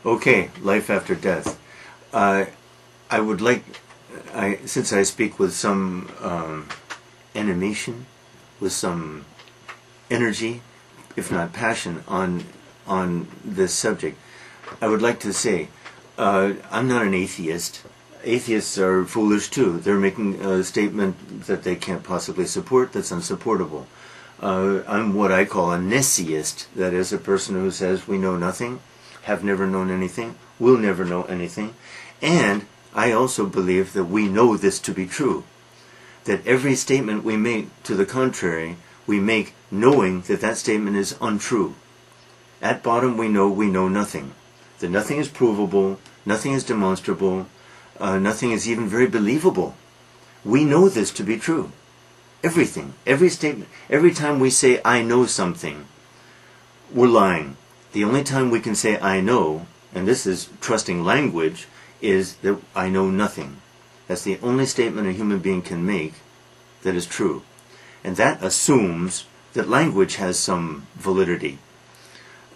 Okay, life after death. I would like, since I speak with some animation, with some energy, if not passion, on this subject, I would like to say, I'm not an atheist. Atheists are foolish too. They're making a statement that they can't possibly support that's unsupportable. I'm what I call a neseist, that is, a person who says we know nothing, have never known anything, will never know anything, and I also believe that we know this to be true, that every statement we make to the contrary, we make knowing that that statement is untrue. At bottom we know nothing, that nothing is provable, nothing is demonstrable, nothing is even very believable. We know this to be true. Everything, every statement, every time we say I know something, we're lying. The only time we can say I know, and this is trusting language, is that I know nothing. That's the only statement a human being can make that is true. And that assumes that language has some validity.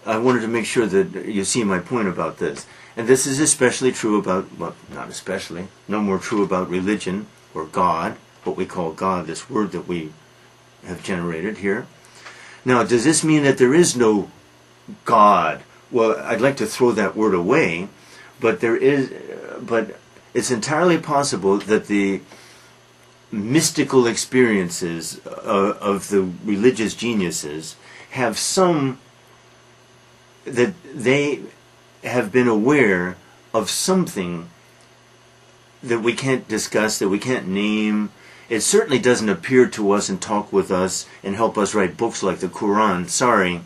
I wanted to make sure that you see my point about this. And this is especially true about, well, not especially, no more true about religion or God, what we call God, this word that we have generated here. Now, does this mean that there is no God? Well, I'd like to throw that word away, but it's entirely possible that the mystical experiences of the religious geniuses have some, that they have been aware of something that we can't discuss, that we can't name. It certainly doesn't appear to us and talk with us and help us write books like the Quran, sorry,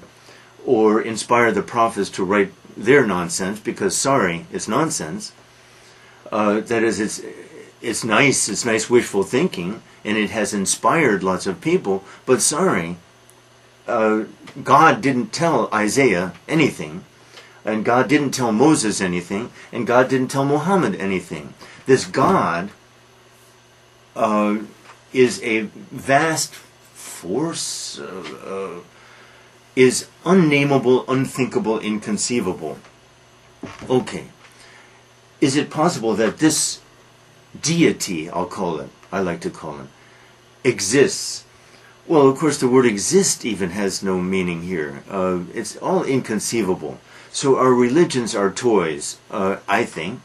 or inspire the prophets to write their nonsense, because sorry, it's nonsense. That is, it's nice wishful thinking, and it has inspired lots of people, but sorry, God didn't tell Isaiah anything, and God didn't tell Moses anything, and God didn't tell Muhammad anything. This God is a vast force, is unnameable, unthinkable, inconceivable. Okay. Is it possible that this deity, I'll call it, I like to call it, exists? Well, of course, the word exist even has no meaning here. It's all inconceivable. So our religions are toys, I think.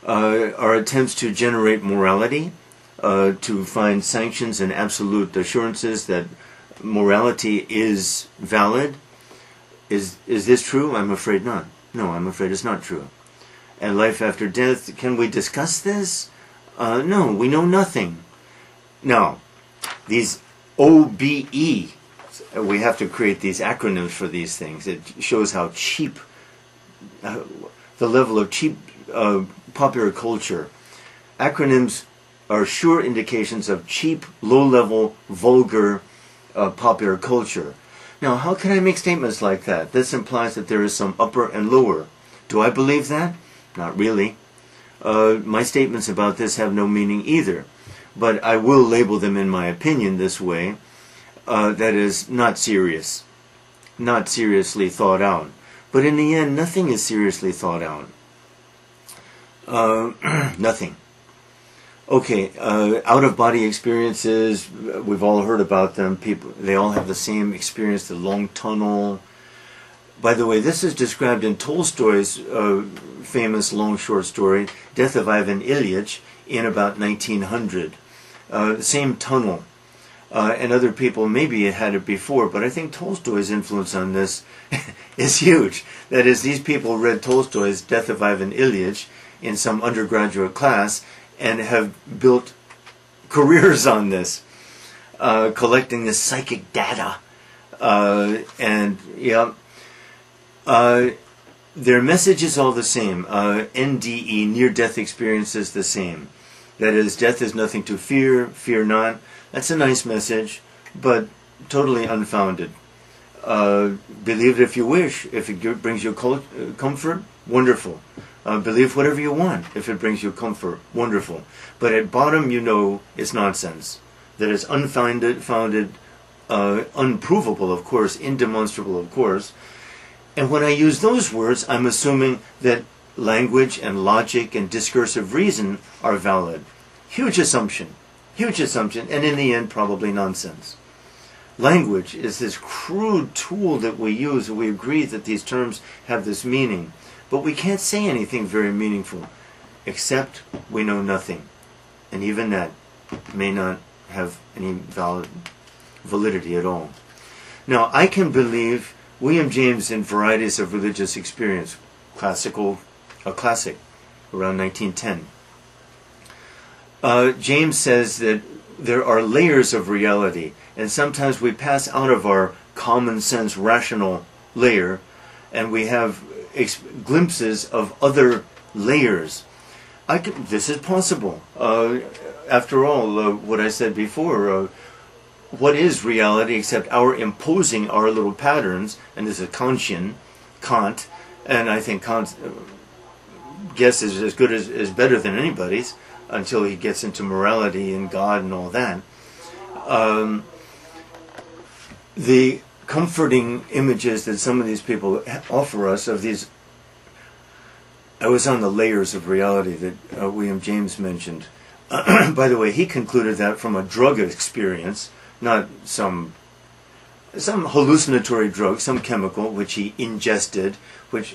Our attempts to generate morality, to find sanctions and absolute assurances that morality is valid. Is this true? I'm afraid not. No, I'm afraid it's not true. And life after death, can we discuss this? No, we know nothing. Now, these OBE, we have to create these acronyms for these things. It shows how cheap, the level of cheap popular culture. Acronyms are sure indications of cheap, low-level, vulgar popular culture. Now, how can I make statements like that? This implies that there is some upper and lower. Do I believe that? Not really. My statements about this have no meaning either. But I will label them, in my opinion, this way. That is, not serious. Not seriously thought out. But in the end, nothing is seriously thought out. Nothing. Okay, out-of-body experiences, we've all heard about them. People, they all have the same experience, the long tunnel. By the way, this is described in Tolstoy's famous long short story, Death of Ivan Ilyich, in about 1900. The same tunnel. And other people maybe had it before, but I think Tolstoy's influence on this is huge. That is, these people read Tolstoy's Death of Ivan Ilyich in some undergraduate class and have built careers on this, collecting this psychic data. Their message is all the same. NDE, near-death experience, is the same. That is, death is nothing to fear, fear not. That's a nice message, but totally unfounded. Believe it if you wish. If it brings you comfort, wonderful. Believe whatever you want. If it brings you comfort, wonderful. But at bottom, you know it's nonsense. That is unfounded, unprovable, of course, indemonstrable, of course. And when I use those words, I'm assuming that language and logic and discursive reason are valid. Huge assumption, and in the end, probably nonsense. Language is this crude tool that we use, and we agree that these terms have this meaning. But we can't say anything very meaningful, except we know nothing. And even that may not have any validity at all. Now, I can believe William James in Varieties of Religious Experience, classic, around 1910. James says that there are layers of reality, and sometimes we pass out of our common sense rational layer, and we have glimpses of other layers. This is possible. After all, what I said before, what is reality except our imposing our little patterns? And this is Kant, and I think Kant's guess is as good as better than anybody's until he gets into morality and God and all that. The comforting images that some of these people offer us of these. I was on the layers of reality that William James mentioned. By the way, he concluded that from a drug experience, not some hallucinatory drug, some chemical which he ingested,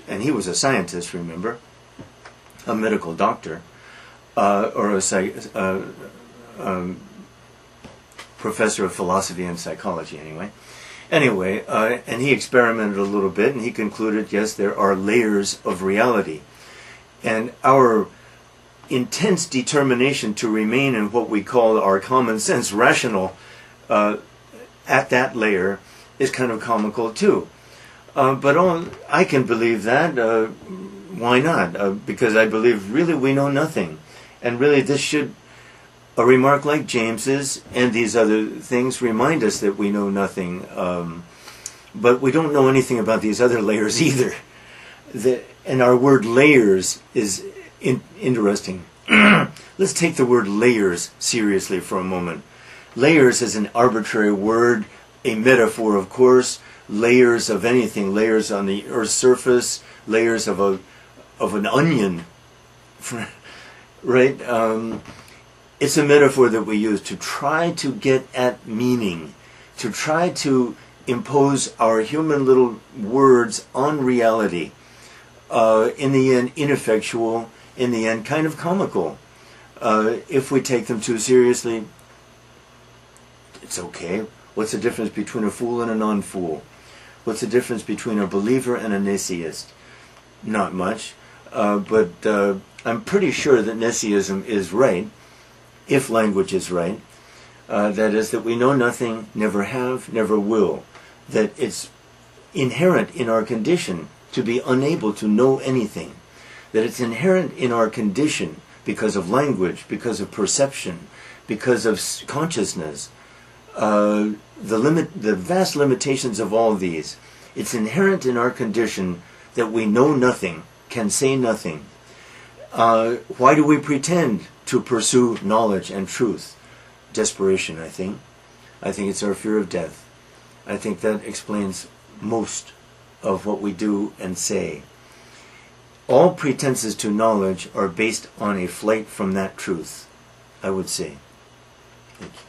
and he was a scientist, remember, a medical doctor, or a professor of philosophy and psychology, anyway. And he experimented a little bit, and he concluded, yes, there are layers of reality. And our intense determination to remain in what we call our common sense rational at that layer is kind of comical too. But I can believe that. Why not? Because I believe really we know nothing. And really a remark like James's and these other things remind us that we know nothing. But we don't know anything about these other layers either. And our word layers is interesting. Let's take the word layers seriously for a moment. Layers is an arbitrary word, a metaphor, of course. Layers of anything, layers on the Earth's surface, layers of an onion, right? It's a metaphor that we use to try to get at meaning, to try to impose our human little words on reality. In the end, ineffectual, in the end, kind of comical. If we take them too seriously, it's okay. What's the difference between a fool and a non-fool? What's the difference between a believer and a neseist? Not much. But I'm pretty sure that neseism is right, if language is right. That is, that we know nothing, never have, never will. That it's inherent in our condition to be unable to know anything. That it's inherent in our condition because of language, because of perception, because of consciousness. The vast limitations of all these. It's inherent in our condition that we know nothing, can say nothing. Why do we pretend to pursue knowledge and truth? Desperation, I think. I think it's our fear of death. I think that explains most of what we do and say. All pretenses to knowledge are based on a flight from that truth, I would say. Thank you.